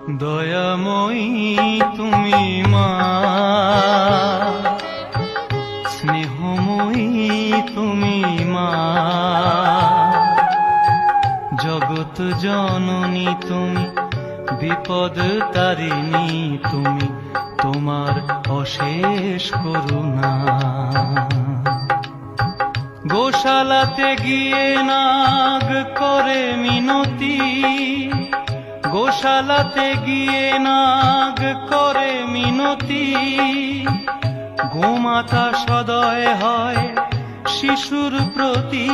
দয়াময়ী তুমি মা, স্নেহময়ী তুমি মা, জগৎ জননী তুমি, বিপদ তারিণী তুমি, তোমার অশেষ করুণা। গোশালাতে গিয়ে নাগ করে মিনতি, গোশালাতে গিয়ে নাগ করে মিনতি, গোমাতা সদয় হয় শিশুর প্রতি।